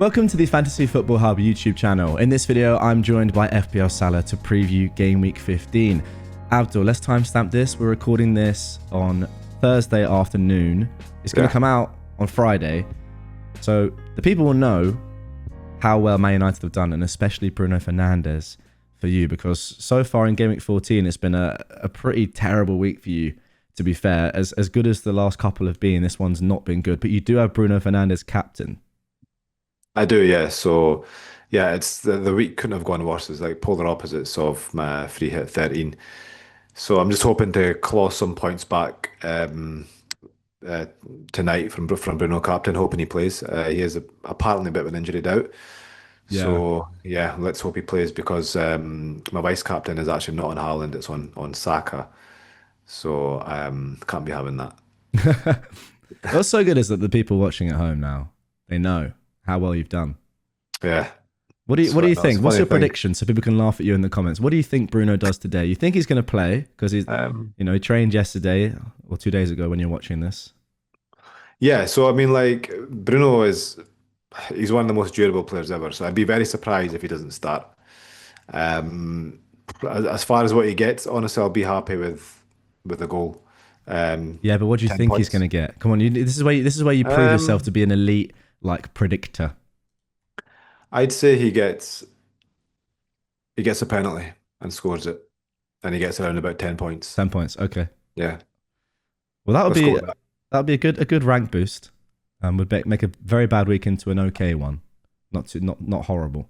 Welcome to the Fantasy Football Hub YouTube channel. In this video, I'm joined by FPL Salah to preview Game Week 15. Abdul, let's timestamp this. We're recording this on Thursday afternoon. It's going to come out on Friday. So the people will know how well Man United have done, and especially Bruno Fernandes for you, because so far in Game Week 14, it's been a pretty terrible week for you, to be fair. As good as the last couple have been, this one's not been good. But you do have Bruno Fernandes captain. I do, yeah. So, yeah, it's the week couldn't have gone worse. It's like polar opposites of my free hit 13. So I'm just hoping to claw some points back uh, tonight from Bruno Captain, hoping he plays. He is apparently a bit of an injury doubt. Yeah. So yeah, let's hope he plays because my vice captain is actually not on Haaland, it's on Saka. So can't be having that. What's so good is that the people watching at home now, they know how well you've done. Yeah. What do you That's a think? What's funny your thing. prediction so people can laugh at you in the comments? What do you think Bruno does today? You think he's going to play because Um, he trained yesterday or 2 days ago when you're watching this? yeah, so I mean like Bruno is he's one of the most durable players ever, so I'd be very surprised if he doesn't start. Um, as far as what he gets, honestly, I'll be happy with a goal. Yeah, but what do you 10 think he's going points. to get? Come on, this is where you prove yourself to Um, be an elite predictor. I'd say he gets a penalty and scores it, and he gets around about 10 points. 10 points. Okay. Yeah, Well, that would let's go be with that. a good rank boost. Would make a very bad week into an okay one. Not horrible.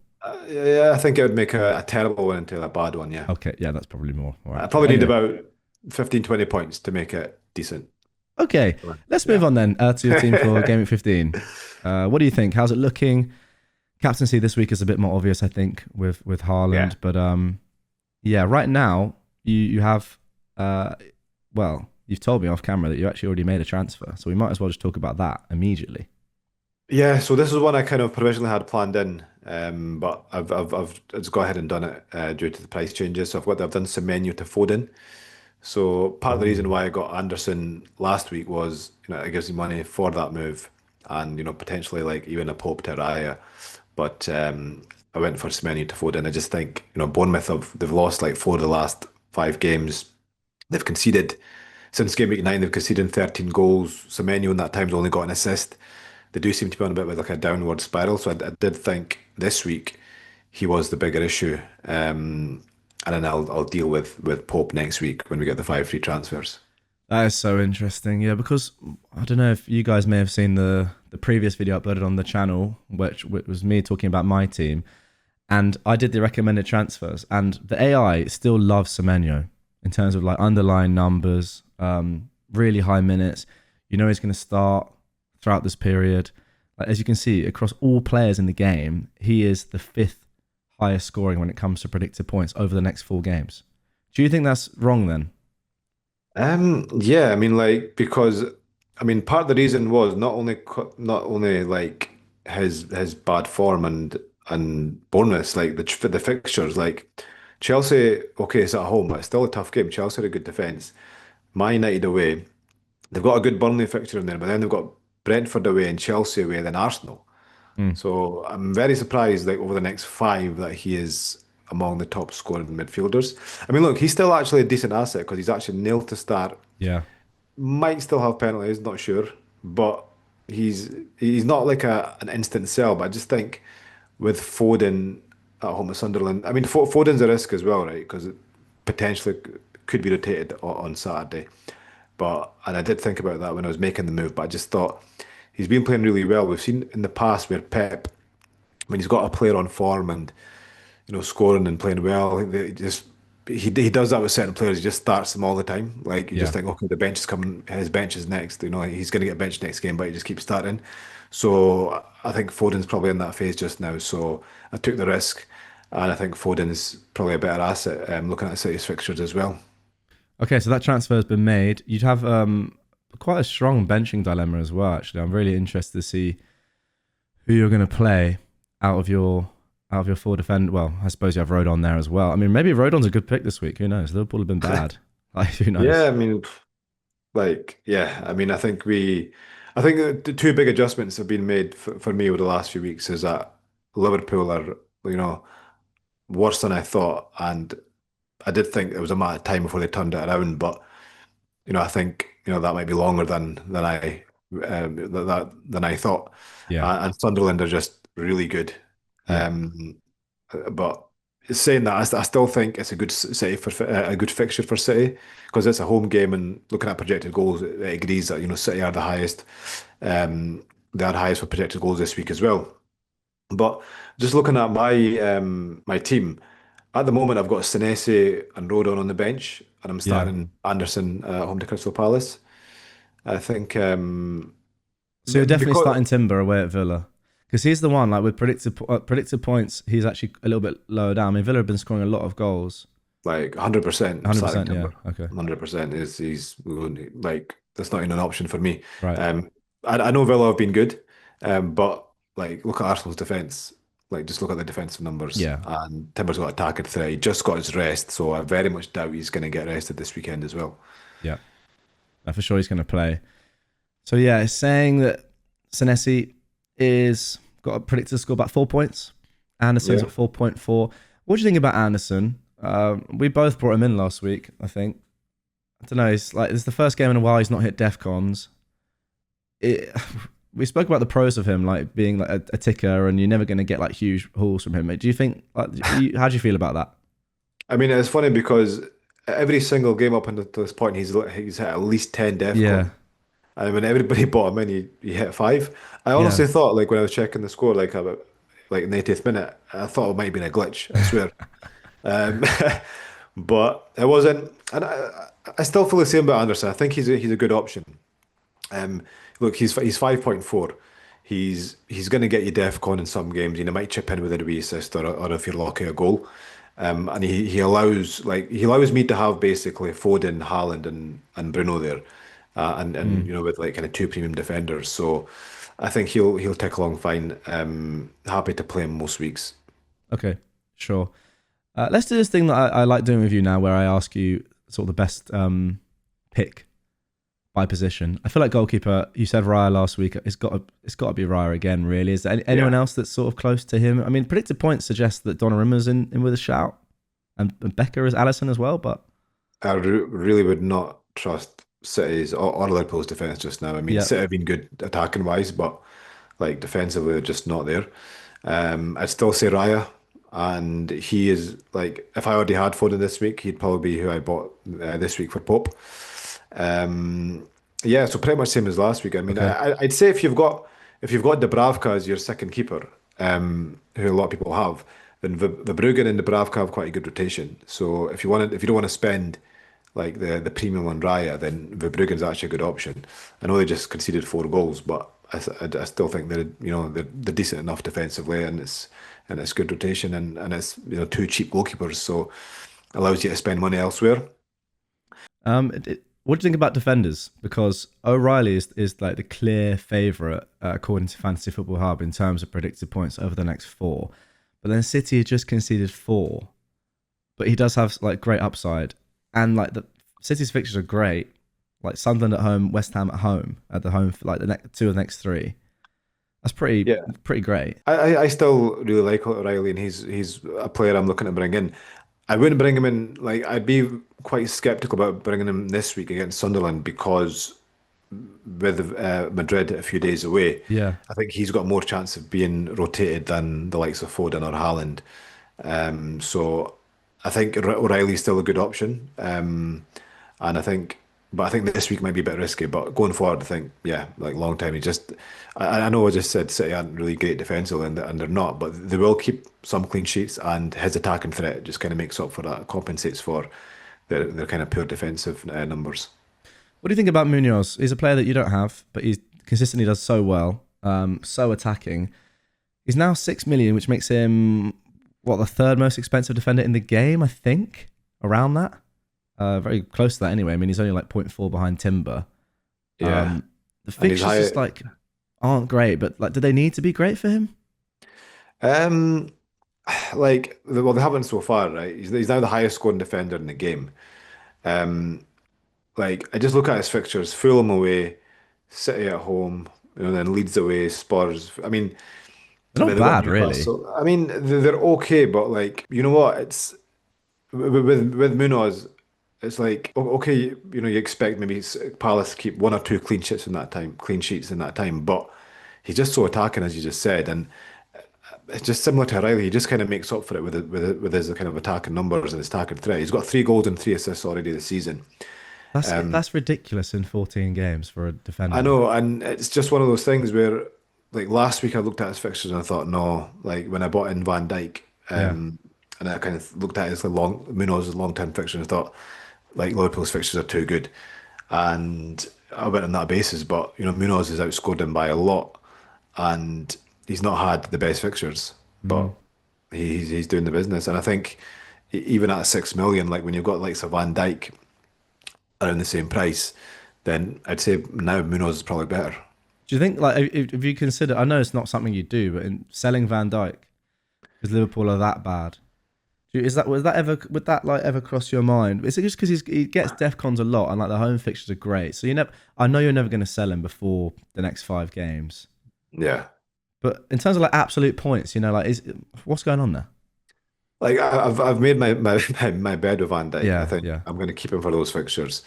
Yeah, I think it would make a terrible one into a bad one. Yeah, Okay, yeah, that's probably more. All right. I probably need Anyway, about 15, 20 points to make it decent. okay, let's move Yeah. on then to your team for Game Week 15. What do you think? How's it looking? Captaincy this week is a bit more obvious, I think, with Yeah. Haaland. But yeah, right now you have well, you've told me off camera that you actually already made a transfer, so we might as well just talk about that immediately. Yeah, so this is one I kind of provisionally had planned in, but I've just go ahead and done it due to the price changes. So I've done some menu to Foden. So part of the reason Ooh. why I got Anderson last week was, it gives you money for that move, and potentially like even a Pope to Raya. But I went for Semenyo to Foden. I just think Bournemouth they've lost like four of the last five games. They've conceded since game week 9. They've conceded 13 goals. Semenyo in that time's only got an assist. They do seem to be on a bit with like a downward spiral. So I did think this week he was the bigger issue. And then I'll deal with Pope next week when we get the five free transfers. That is so interesting. Yeah, because I don't know if you guys may have seen the previous video uploaded on the channel, which was me talking about my team, and I did the recommended transfers, and the AI still loves Semenyo in terms of like underlying numbers, really high minutes. He's going to start throughout this period. Like, as you can see, across all players in the game, he is the fifth highest scoring when it comes to predicted points over the next 4 games. Do you think that's wrong then? Yeah, I mean, like because I mean, part of the reason was not only like his bad form and Bournemouth, like the fixtures, like Chelsea. Okay, it's at home, but it's still a tough game. Chelsea had a good defense. Man United away, they've got a good Burnley fixture in there, but then they've got Brentford away and Chelsea away, then Arsenal. Mm, So I'm very surprised, like over the next five, that he is among the top scoring midfielders. I mean, look, he's still actually a decent asset because he's actually nil to start. yeah. Might still have penalties, not sure, but he's not like an instant sell. But I just think with Foden at home at Sunderland, I mean, Foden's a risk as well, right? Because it potentially could be rotated on Saturday. And I did think about that when I was making the move, but I just thought he's been playing really well. We've seen in the past where Pep, when he's got a player on form and scoring and playing well, he does that with certain players. He just starts them all the time. Like you just Yeah. think, okay, the bench is coming, his bench is next. He's going to get benched next game, but he just keeps starting. So I think Foden's probably in that phase just now. So I took the risk, and I think Foden's probably a better asset. Looking at City's fixtures as well. Okay, so that transfer has been made. You'd have quite a strong benching dilemma as well. Actually, I'm really interested to see who you're going to play out of your four defend. Well, I suppose you have Rodon there as well. I mean, maybe Rodon's a good pick this week. Who knows? Liverpool have been bad. Like, who Yeah, knows? I mean, like, yeah, I mean, I think I think the two big adjustments have been made for me over the last few weeks is that Liverpool are, you know, worse than I thought, and I did think it was a matter of time before they turned it around. But I think that might be longer than I than I thought. Yeah, And Sunderland are just really good. yeah, Um, but saying that, I still think it's a good City a good fixture for City because it's a home game, and looking at projected goals, it agrees that City are the highest. They are highest for projected goals this week as well. But just looking at my team at the moment, I've got Senesi and Rodon on the bench, and I'm yeah. starting Anderson home to Crystal Palace. I think So you're definitely because starting Timber away at Villa because he's the one like with predicted points. He's actually a little bit lower down. I mean, Villa have been scoring a lot of goals. like 100% starting 100%. Yeah. Timber, Okay. 100% is he's like that's not even an option for me. Right. I know Villa have been good, but like look at Arsenal's defense. Like just look at the defensive numbers, Yeah. and Timber's got attacking threat. He just got his rest, so I very much doubt he's going to get rested this weekend as well. Yeah. For sure he's going to play. So yeah, it's saying that Senesi is got a predicted score about 4 points. Anderson's Yeah. at 4.4. What do you think about Anderson? We both brought him in last week, I think. I don't know. It's the first game in a while he's not hit DEFCONs. It, we spoke about the pros of him, like being like a ticker, and you're never going to get like huge hauls from him. Do you think? How do you feel about that? I mean, it's funny because every single game up until this point, he's hit at least 10 Yeah, DEFCON. And when everybody bought him in, he hit five. I yeah, honestly thought, like when I was checking the score, like about like in the 80th minute, I thought it might have been a glitch. I swear. Um, but it wasn't. And I still feel the same about Anderson. I think he's a good option. Um, Look, he's 5.4. He's going to get you DEFCON in some games. Might chip in with a wee assist or if you're lucky a goal. And he allows me to have basically Foden, Haaland, and Bruno there, and mm, with like kind of two premium defenders. So I think he'll tick along fine. Happy to play him most weeks. okay, sure. Let's do this thing that I like doing with you now, where I ask you sort of the best pick by position. I feel like goalkeeper. You said Raya last week. It's got to be Raya again. Really, is there anyone Yeah. else that's sort of close to him? I mean, predicted points suggest that Donnarumma's in with a shout, and Becker is Allison as well. But Really would not trust City's or Liverpool's defense just now. I mean, yeah, City have been good attacking wise, but like defensively, they're just not there. I'd still say Raya, and he is like if I already had Foden this week, he'd probably be who I bought this week for Pope. Yeah, so pretty much same as last week. I mean, okay, I'd say if you've got Dubravka as your second keeper, who a lot of people have, then Verbruggen and Dubravka have quite a good rotation. So if you don't want to spend like the premium on Raya, then Verbruggen's actually a good option. I know they just conceded 4 goals, but I still think they're decent enough defensively, and it's good rotation, and it's two cheap goalkeepers, so allows you to spend money elsewhere. what do you think about defenders? Because O'Reilly is like the clear favourite according to Fantasy Football Hub in terms of predicted points over the next four. But then City had just conceded four, but he does have like great upside, and like the City's fixtures are great. Like Sunderland at home, West Ham at home, at the home for like the next two of the next three. That's Yeah. pretty great. I still really like O'Reilly, and he's a player I'm looking to bring in. I wouldn't bring him in, like I'd be quite skeptical about bringing him this week against Sunderland because with Madrid a few days away, Yeah. I think he's got more chance of being rotated than the likes of Foden or Haaland. So I think O'Reilly's still a good option. And I think this week might be a bit risky, but going forward, I think, yeah, like long time, I know I just said City aren't really great defensively, and they're not, but they will keep some clean sheets, and his attacking threat just kind of makes up for that, compensates for their kind of poor defensive numbers. What do you think about Munoz? He's a player that you don't have, but he consistently does so well, so attacking. He's now 6 million, which makes him what the third most expensive defender in the game, I think, around that. Very close to that anyway. I mean, he's only like point 0.4 behind Timber. Yeah, The and he's fixtures high. just like aren't great, but like, do they need to be great for him? Um, well, they haven't so far, right? He's now the highest scoring defender in the game. Um, like I just look at his fixtures: Fulham away, City at home, then Leeds away, Spurs. They're not They've got bad, really. Newcastle. They're okay, but like, you know what? It's with Munoz, it's like okay, you expect maybe Palace to keep one or two clean sheets in that time, but he's just so attacking as you just said, and it's just similar to Riley. He just kind of makes up for it with his kind of attacking numbers and his attacking threat. He's got 3 goals and 3 assists already this season. That's ridiculous in 14 games for a I defender. know, and it's just one of those things where, like last week, I looked at his fixtures and I thought, no, like when I bought in Van Dijk, Yeah. and I kind of looked at his Munoz's long-term fixture and I thought, like Liverpool's fixtures are too good, and I went on that basis. But Munoz has outscored him by a lot, and he's not had the best fixtures, but Mm. he's doing the business, and I think even at 6 million, like when you've got likes of Van Dijk around the same price, then I'd say now Munoz is probably better. Do you think, like, if you consider, I know it's not something you do, but in selling Van Dijk because Liverpool are that bad, would that like ever cross your mind? Is it just because he gets DEFCONs a lot and like the home fixtures are great? So you never, I know you're never going to sell him before the next 5 games, Yeah. but in terms of like absolute points, like what's going on there? Like I've made my bed with Van Dijk. I Yeah, think yeah, I'm going to keep him for those fixtures.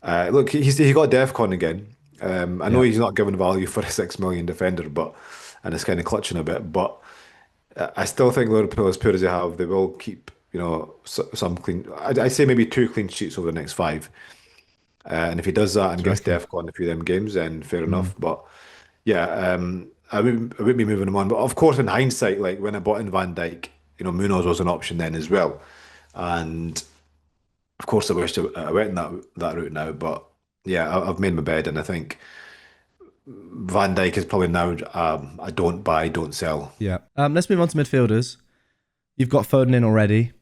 Look, he got DEFCON again. I know yeah. he's not given value for a 6 million defender, but and it's kind of clutching a bit. But I still think Liverpool, as poor as they have, they will keep some clean. I'd say maybe 2 clean sheets over the next 5. And if he does that and Do you gets reckon? DEFCON a few of them games, then fair Mm. enough. But yeah, I wouldn't be moving him on. But of course, in hindsight, like when I bought in Van Dijk, Munoz was an option then as well. And of course, I wished I went in that route now. But yeah, I've made my bed, and I think Van Dijk is probably now a don't buy, don't sell. Yeah. Let's move on to midfielders. You've got Foden in already,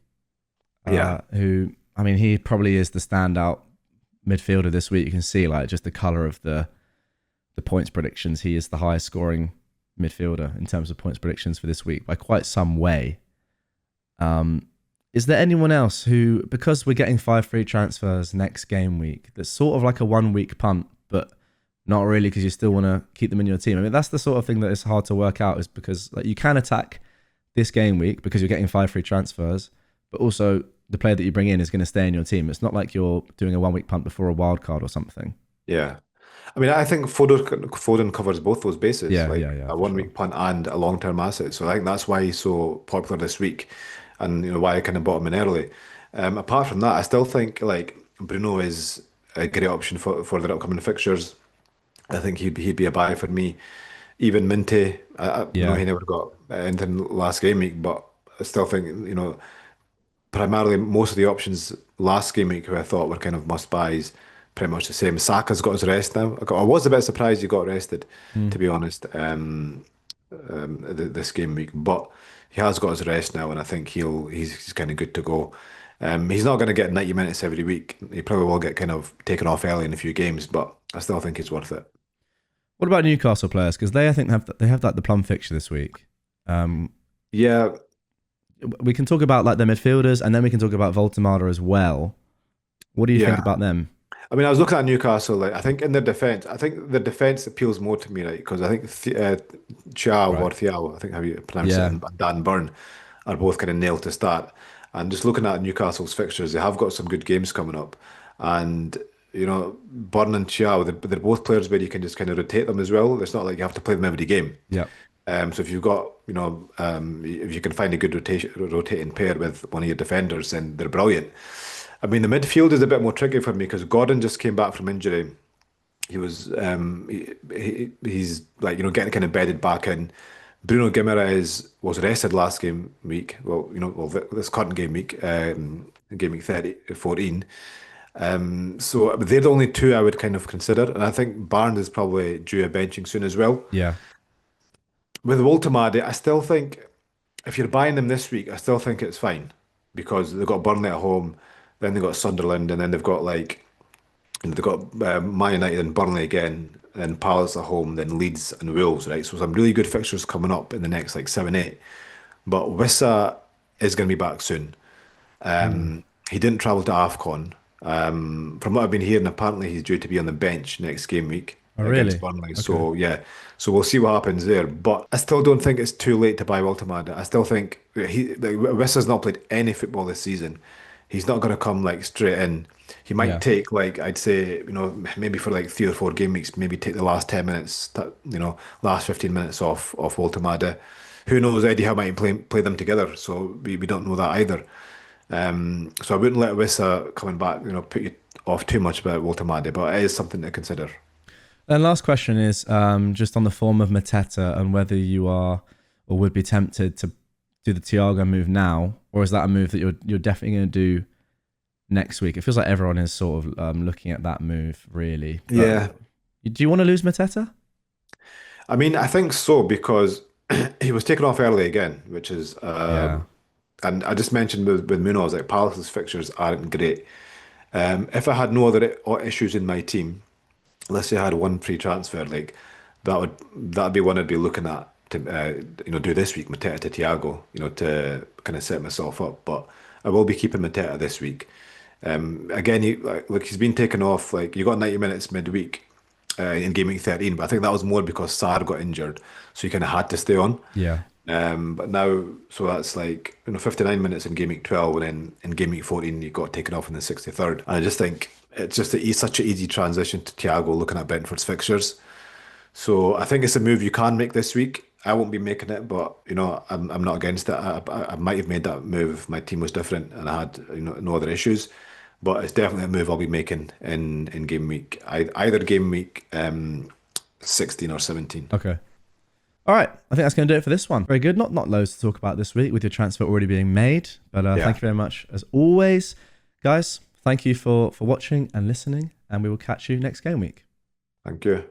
Yeah, who, I mean, he probably is the standout midfielder this week. You can see like just the color of the points predictions. He is the highest scoring midfielder in terms of points predictions for this week by quite some way. Is there anyone else who, because we're getting 5 free transfers next game week, that's sort of like a 1 week punt, but not really because you still want to keep them in your team? I mean, that's the sort of thing that is hard to work out, is because like you can attack this game week because you're getting 5 free transfers, but also the player that you bring in is going to stay in your team. It's not like you're doing a 1 week punt before a wild card or something. yeah. I think Foden covers both those bases, Yeah, like yeah, yeah, a for one sure. week punt and a long term asset. So I think that's why he's so popular this week, and why I kind of bought him in early. Apart from that, I still think like Bruno is a great option for the upcoming fixtures. I think he'd be a buy for me. Even Minty, I know Yeah. he never got anything last game week, but I still think primarily most of the options last game week who I thought were kind of must buys, pretty much the same. Saka's got his rest now. I was a bit surprised he got rested, Mm. to be honest, this game week, but he has got his rest now, and I think he's kind of good to go. He's not going to get 90 minutes every week. He probably will get kind of taken off early in a few games, but I still think it's worth it. What about Newcastle players? Because they, I think, have like the plum fixture this week. Um, Yeah, we can talk about like the midfielders, and then we can talk about Voltemada as well. What do you think yeah. about them? I was looking at Newcastle. Like, I think in their defense, I think the defense appeals more to me, right? Because I think Thiaw or Right. Thiaw, I think how you pronounce it, Yeah. and Dan Burn are both kind of nailed to start. And just looking at Newcastle's fixtures, they have got some good games coming up. And Burn and Thiaw, they're both players where you can just kind of rotate them as well. It's not like you have to play them every game. Yeah. So if you've got, if you can find a good rotating pair with one of your defenders, then they're brilliant. The midfield is a bit more tricky for me because Gordon just came back from injury. He was, he's like, getting kind of bedded back in. Bruno Guimaraes was rested last game week. This current game week, game week 14. So they're the only two I would kind of consider. And I think Barnes is probably due a benching soon as well. Yeah. With Woltemade, I still think if you're buying them this week, I still think it's fine because they've got Burnley at home, then they've got Sunderland, and then they've got Man United and Burnley again, then Palace at home, then Leeds and Wolves, right? So some really good fixtures coming up in the next like 7, 8. But Wissa is going to be back soon. Mm. He didn't travel to AFCON. From what I've been hearing, apparently he's due to be on the bench next game week. Oh, against really? Burnley. Okay. So yeah, so we'll see what happens there. But I still don't think it's too late to buy Wiltord. I still think Wissa's not played any football this season. He's not going to come like straight in. He might Yeah. take like I'd say maybe for like 3 or 4 game weeks, maybe take the last 10 minutes, last 15 minutes off Wiltord. Who knows? Eddie Howe might play them together, so we don't know that either. So I wouldn't let Wissa coming back, put you off too much about Wiltord, but it is something to consider. And last question is just on the form of Mateta and whether you are or would be tempted to do the Thiago move now, or is that a move that you're definitely going to do next week? It feels like everyone is sort of looking at that move, really. But Yeah, do you want to lose Mateta? I mean, I think so because he was taken off early again, which is, Yeah. and I just mentioned with Munoz, like Palace's fixtures aren't great. If I had no other issues in my team, let's say I had one free transfer, like that'd be one I'd be looking at to do this week, Mateta to Thiago, to kind of set myself up. But I will be keeping Mateta this week. Again, he's been taken off. Like you got 90 minutes midweek in game week 13, but I think that was more because Sarr got injured, so he kind of had to stay on. Yeah. But now, so that's like 59 minutes in game week 12, and then in game week 14, he got taken off in the 63rd. And I just think it's just such an easy transition to Thiago looking at Brentford's fixtures. So I think it's a move you can make this week. I won't be making it, but I'm not against it. I might have made that move if my team was different and I had no other issues. But it's definitely a move I'll be making in game week, either game week 16 or 17. Okay. All right. I think that's going to do it for this one. Very good. Not loads to talk about this week with your transfer already being made. But Yeah, thank you very much as always. Guys, thank you for watching and listening. And we will catch you next game week. thank you.